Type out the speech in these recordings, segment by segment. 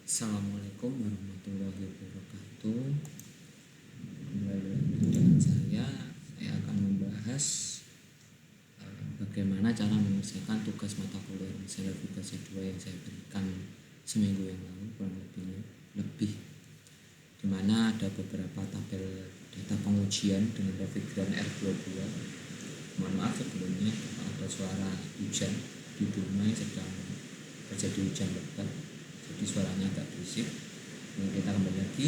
Assalamualaikum warahmatullahi wabarakatuh. Kembali lagi dengan saya akan membahas bagaimana cara menyelesaikan tugas mata kuliah sertifikasi 2 yang saya berikan seminggu yang lalu, kurang lebih di mana ada beberapa tabel data pengujian dengan Revigran R22. Mohon maaf sebelumnya ada suara hujan di rumah sedang terjadi hujan lebat, jadi suaranya agak berisik. Kita kembali lagi,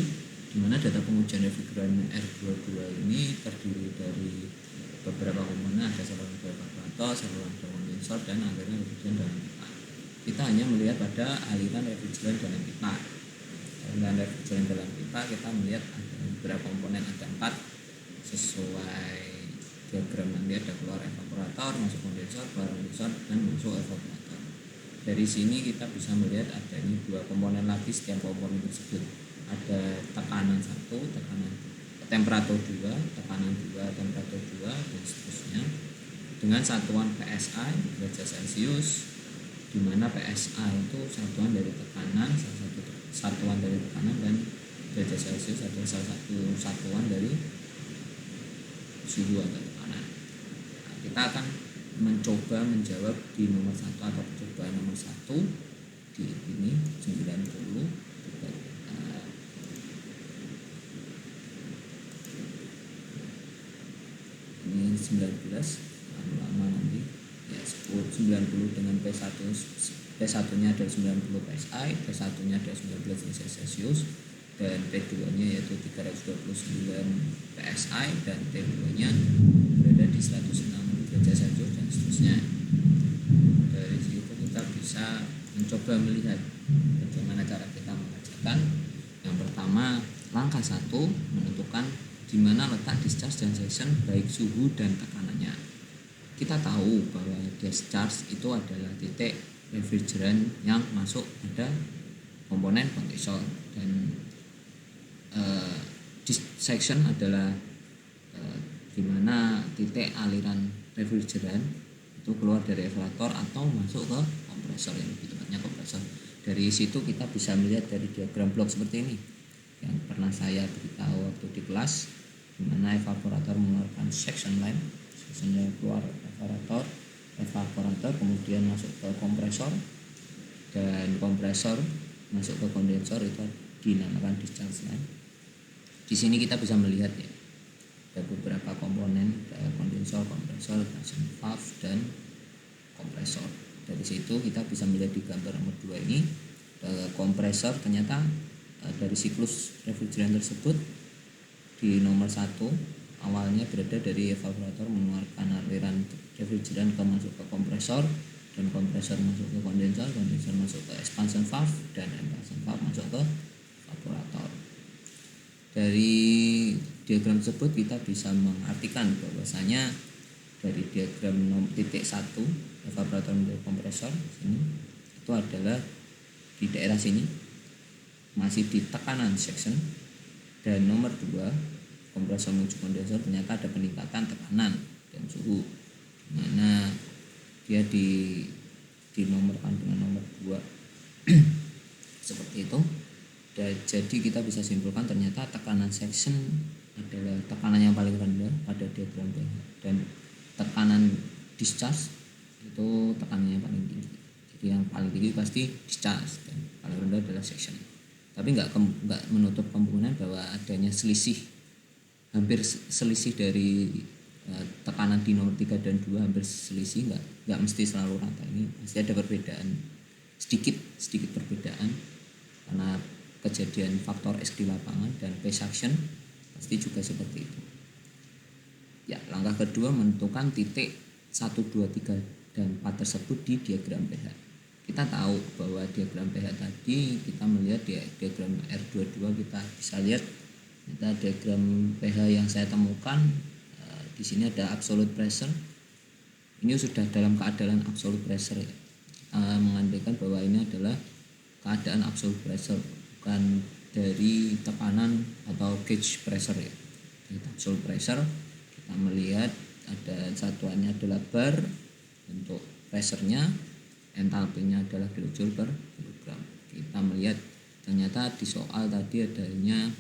di mana data pengujian Revigran R22 ini terdiri dari beberapa komponen, ada saluran evaporator, saluran kondensor, dan aliran refrigeran dalam pipa. Kita hanya melihat pada aliran refrigeran dalam pipa. Aliran refrigeran dalam pipa kita melihat ada beberapa komponen, ada 4 sesuai diagram. Nanti ada keluar evaporator, masuk kondensor, keluar kondensor, dan masuk evaporator. Dari sini kita bisa melihat adanya 2 komponen lagi setiap komponen tersebut. Ada tekanan 1, tekanan temperatur 2, tekanan 2, temperatur 2, dan seterusnya. Dengan satuan PSI, derajat Celcius, di mana PSI itu satuan dari tekanan, salah satu satuan dari tekanan, dan derajat Celcius adalah salah satu satuan dari suhu atau tekanan. Nah, kita akan mencoba menjawab di nomor 1 atau percobaan nomor 1 di ini 90. Ini 19 lama nanti ya, 90 dengan P1 nya ada 90 PSI, P1 nya ada 19 derajat Celcius, dan P2 nya yaitu 329 PSI, dan T2 nya berada di 106 derajat Celcius, dan seterusnya. Dari situ kita bisa mencoba melihat bagaimana cara kita mengerjakan. Yang pertama, langkah 1, menentukan di mana letak discharge dan section baik suhu dan tekanannya. Kita tahu bahwa discharge itu adalah titik refrigeran yang masuk pada komponen kondensor, dan section adalah di mana titik aliran refrigeran itu keluar dari evaporator atau masuk ke kompresor, yang lebih tepatnya kompresor. Dari situ kita bisa melihat dari diagram blok seperti ini yang pernah saya beritahu waktu di kelas, di mana evaporator mengeluarkan section line, sectionnya keluar evaporator kemudian masuk ke kompresor, dan kompresor masuk ke kondensor, itu dinamakan discharge line. Di sini kita bisa melihat ya, ada beberapa komponen, kondensor, kompresor, expansion valve, dan kompresor. Dari situ kita bisa melihat di gambar nomor 2 ini, kompresor ternyata dari siklus refrigeran tersebut di nomor 1 awalnya berada dari evaporator mengeluarkan aliran refrigeran masuk ke kompresor, dan kompresor masuk ke kondensor, kondensor masuk ke expansion valve, dan expansion valve masuk ke evaporator. Dari diagram tersebut kita bisa mengartikan bahwasanya dari diagram titik 1 evaporator menjadi kompresor sini, itu adalah di daerah sini masih di tekanan section, dan nomor 2 kompresor menuju kondensor ternyata ada peningkatan tekanan dan suhu, dimana dia dinomorkan dengan nomor 2 seperti itu. Jadi kita bisa simpulkan ternyata tekanan section adalah tekanan yang paling rendah pada diagram pH, dan tekanan discharge itu tekanannya paling tinggi. Jadi yang paling tinggi pasti discharge, dan paling rendah adalah section. Tapi nggak menutup kemungkinan bahwa adanya hampir selisih dari tekanan di nomor 3 dan 2, hampir selisih, nggak mesti selalu rata. Ini pasti ada perbedaan, sedikit perbedaan karena kejadian faktor X di lapangan, dan P-suction pasti juga seperti itu. Ya, langkah kedua menentukan titik 1, 2, 3, dan 4 tersebut di diagram pH. Kita tahu bahwa diagram pH tadi kita melihat di diagram R22, kita bisa lihat kita diagram pH yang saya temukan di sini ada absolute pressure. Ini sudah dalam keadaan absolute pressure ya. Mengandaikan bahwa ini adalah keadaan absolute pressure, bukan dari tekanan atau gauge pressure ya. Dari absolute pressure kita melihat ada satuannya adalah bar untuk pressure-nya, entalpinya adalah kilojoule per kilogram. Kita melihat ternyata di soal tadi adanya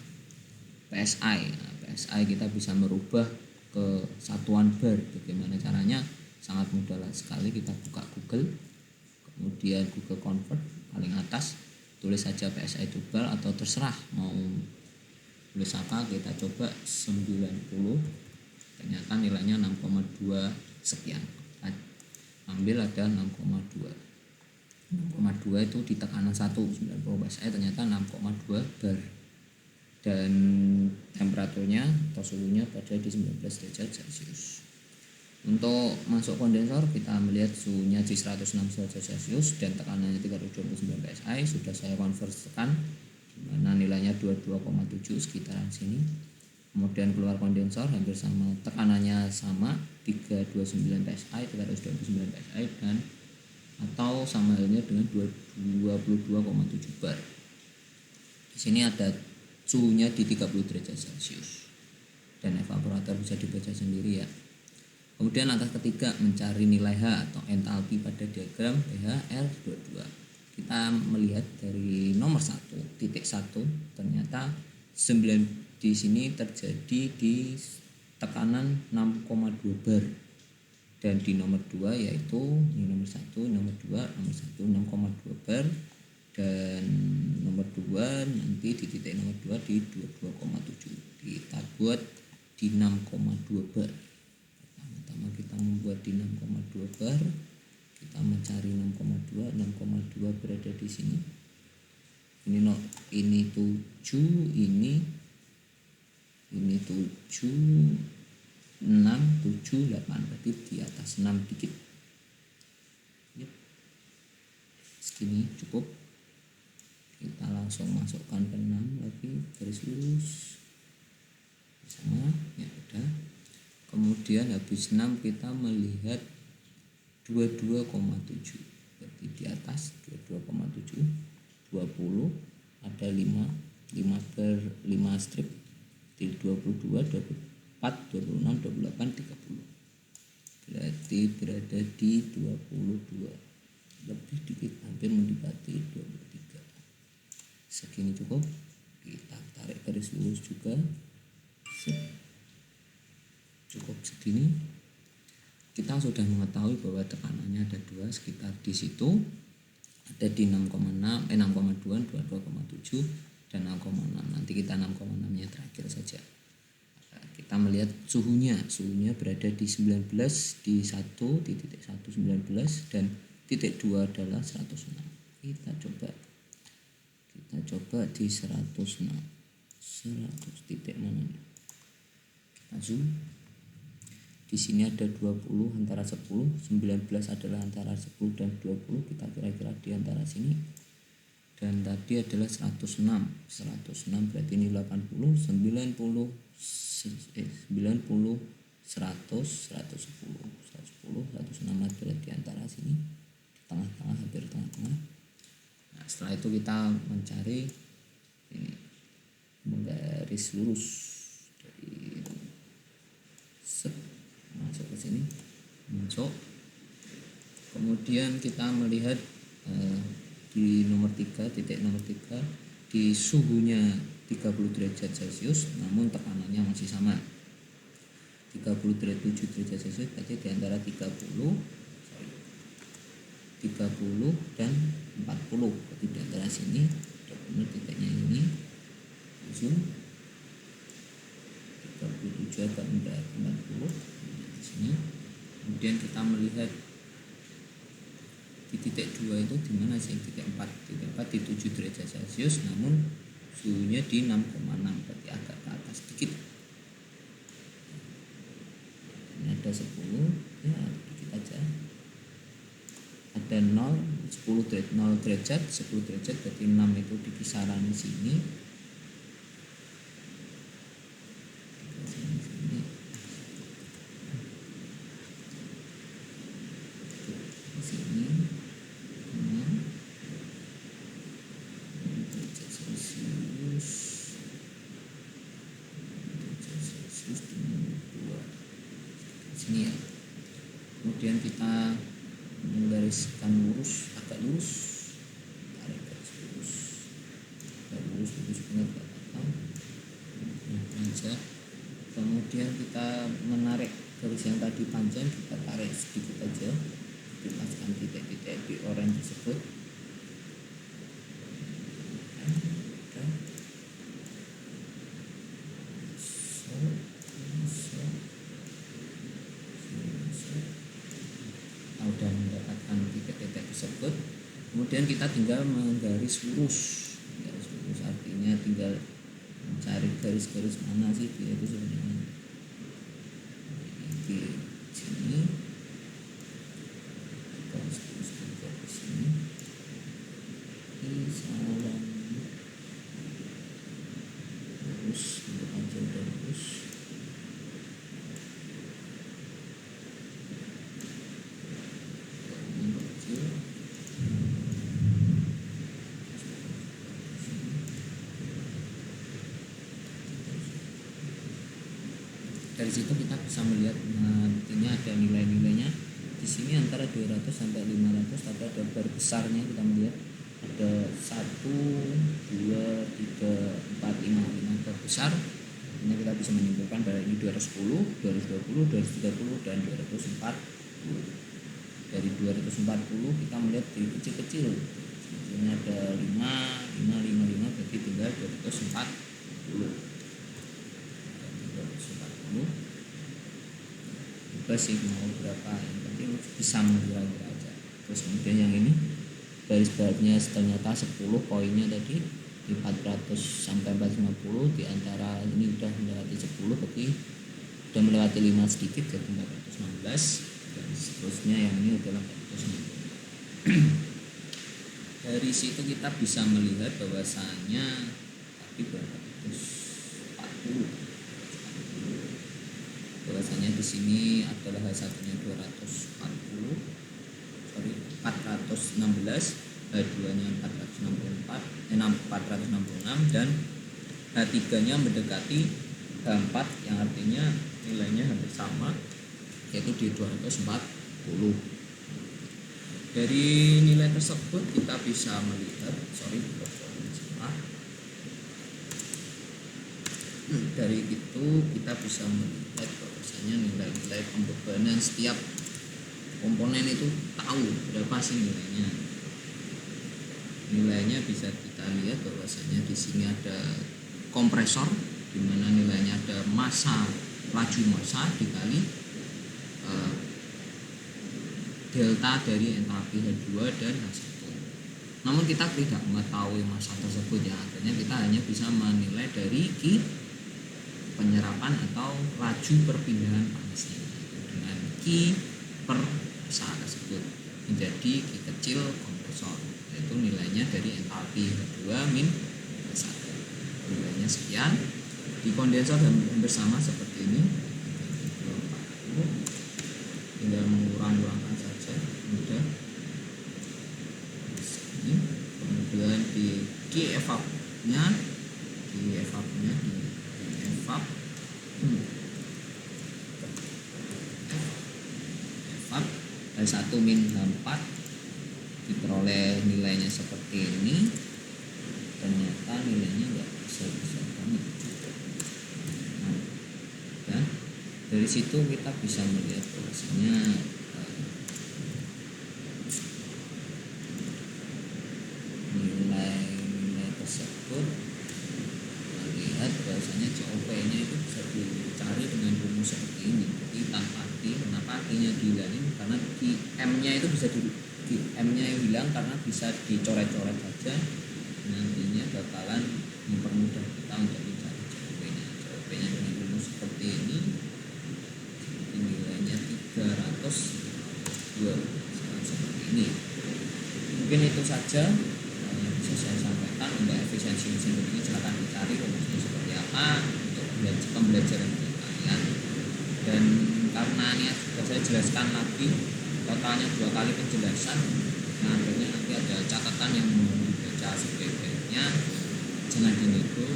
PSI. Nah, PSI kita bisa merubah ke satuan bar. Bagaimana caranya? Sangat mudah sekali. Kita buka Google, kemudian Google Convert paling atas, tulis saja PSI itu bar atau terserah mau tulis apa. Kita coba 90, ternyata nilainya 6,2 sekian. Ambil ada 6,2 itu di tekanan 1, 90 PSI ternyata 6,2 bar, dan temperaturnya atau suhunya pada di 19 derajat Celcius. Untuk masuk kondensor kita melihat suhunya di 106 derajat Celcius dan tekanannya 329 PSI. Sudah saya konversikan, dimana nilainya 22,7 sekitaran sini. Kemudian keluar kondensor hampir sama, tekanannya sama 329 PSI, 329 PSI dan atau sama halnya dengan 22,7 bar. Di sini ada suhunya di 30 derajat Celcius dan evaporator bisa dibaca sendiri ya. Kemudian langkah ketiga, mencari nilai H atau entalpi pada diagram PHR22. Kita melihat dari nomor 1, titik 1, ternyata 9 di sini terjadi di tekanan 6,2 bar. Dan di nomor 2 yaitu ini nomor 1, nomor 2, nomor 1 6,2 bar, dan nomor 2 nanti di titik nomor 2 di 22,7. Kita buat di 6,2 bar. Pertama kita membuat di 6,2 bar. Kita mencari 6,2. 6,2 berada di sini. Ini 7, ini 7, 6, 7, 8, berarti di atas 6 dikit. Segini cukup. Kita langsung masukkan ke 6 lagi, garis lurus sama ya udah. Kemudian habis 6 kita melihat 22,7, berarti di atas 22,7, 20 ada 5 per 5 strip di 22, 24, 26, 28, 30. Berarti berada di 22. Lebih dikit, hampir mendekati 23. Segini cukup. Kita tarik garis lurus juga. Cukup segini. Kita sudah mengetahui bahwa tekanannya ada 2 sekitar di situ. Ada di 6,2, 22,7 dan 6,6. Nanti kita 6,6-nya terakhir saja. Kita melihat suhunya berada di 19 di 1 di titik 1 19 dan titik 2 adalah 106. Kita coba di 106. 100 titik mana nih? Kita zoom. Di sini ada 20 antara 10, 19 adalah antara 10 dan 20, kita kira-kira di antara sini. Dan tadi adalah 106 berarti ini 80, 90, 100, 110, 106 adalah di antara sini, di tengah-tengah, hampir tengah-tengah. Nah, setelah itu kita mencari ini menggaris lurus dari masuk ke sini, masuk. Kemudian kita melihat di nomor 3, titik nomor 3 di suhunya 30 derajat Celcius namun tekanannya masih sama 37 derajat Celcius, berarti di antara 30 dan 40, berarti di antara sini benar titiknya ini. Zoom 37 agak rendah 40 di sini. Kemudian kita melihat di titik 2 itu di mana sih? Titik 4 di 7 derajat Celcius namun suhunya di 6,6, berarti agak ke atas sedikit. Ini ada 10 ya, dikit aja. Ada 0 derajat 10 derajat, berarti 6 itu di kisaran sini. Sini ya. Kemudian kita menggariskan lurus, agak lurus, tarik garis lurus. kemudian kita menarik garis yang tadi panjang, kita tarik sedikit aja, dipaskan titik-titik di oranye tersebut. Sudah mendapatkan titik-titik tersebut, kemudian kita tinggal menggaris lurus. Garis lurus artinya tinggal mencari garis-garis mana sih dia itu sebenarnya. Di sini garis lurus di sini, di salam lurus untuk panjang dan lurus. Dari situ kita bisa melihat nantinya ada nilai-nilainya. Di sini antara 200 sampai 500, tapi ada bar besarnya, kita melihat ada 1, 2, 3, 4, 5 bar besar. Ini kita bisa menyimpulkan bahwa ini 210, 220, 230 dan 240. Dari 240 kita melihat di kecil-kecil. Ini ada 5, 5, berarti tinggal 240. Bebas sih mau berapa, yang penting bisa mengira-ngira aja. Terus kemudian yang ini garis baratnya ternyata 10 poinnya tadi di 400 sampai 450, di antara ini udah melewati 10, berarti udah melewati 5 sedikit, jadi 416, dan seterusnya yang ini adalah 460. Dari situ kita bisa melihat bahwasanya tadi 440, bahwasanya di sini adalah H1-nya 416, H2-nya 466 dan H3-nya mendekati H4 yang artinya nilainya hampir sama, yaitu di 240. Dari nilai tersebut kita bisa melihat, dari itu kita bisa melihat bahwasanya nilai-nilai pembebanan setiap komponen itu tahu berapa sih nilainya. Nilainya bisa kita lihat bahwasanya di sini ada kompresor, di mana nilainya ada laju massa dikali delta dari entalpi H2 dan H1. Namun kita tidak mengetahui massa tersebut, ya artinya kita hanya bisa menilai dari penyerapan atau laju perpindahan panasnya dengan Q per massa tersebut menjadi Q kecil kompresor, yaitu nilainya dari entalpi H2 min H1. Nilainya sekian. Di kondensor hampir sama seperti ini, tinggal mengurang-urangkan saja mudah. Kemudian di evap-nya H1 min H4 diperoleh nilainya seperti ini. Ternyata nilainya enggak besar-besar banget. Dan dari situ kita bisa melihat bahwasanya nilai tersebut, melihat bahwasanya COP-nya itu bisa dicari dengan rumus seperti ini. Jadi tanpa arti, kenapa artinya dihilangin? Karena M-nya itu bisa M-nya yang hilang karena bisa dicoret-coret saja. Nantinya bakalan mempermudah kita untuk mencari COP-nya. COP-nya dengan rumus seperti ini. Nilainya 302 seperti ini. Mungkin itu saja yang bisa saya sampaikan. Untuk efisiensi mesin ini silahkan dicari rumusnya seperti apa untuk pembelajaran kalian. Dan karena ini sudah saya jelaskan lagi totalnya 2 kali penjelasan, nah akhirnya nanti ada catatan yang mau dibaca sebaik-baiknya. Jangan diniru,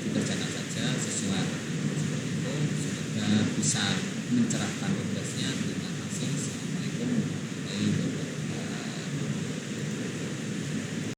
dikerjakan saja sesuai seperti itu, semoga bisa mencerahkan tugasnya. Terima kasih. Assalamualaikum warahmatullahi wabarakatuh.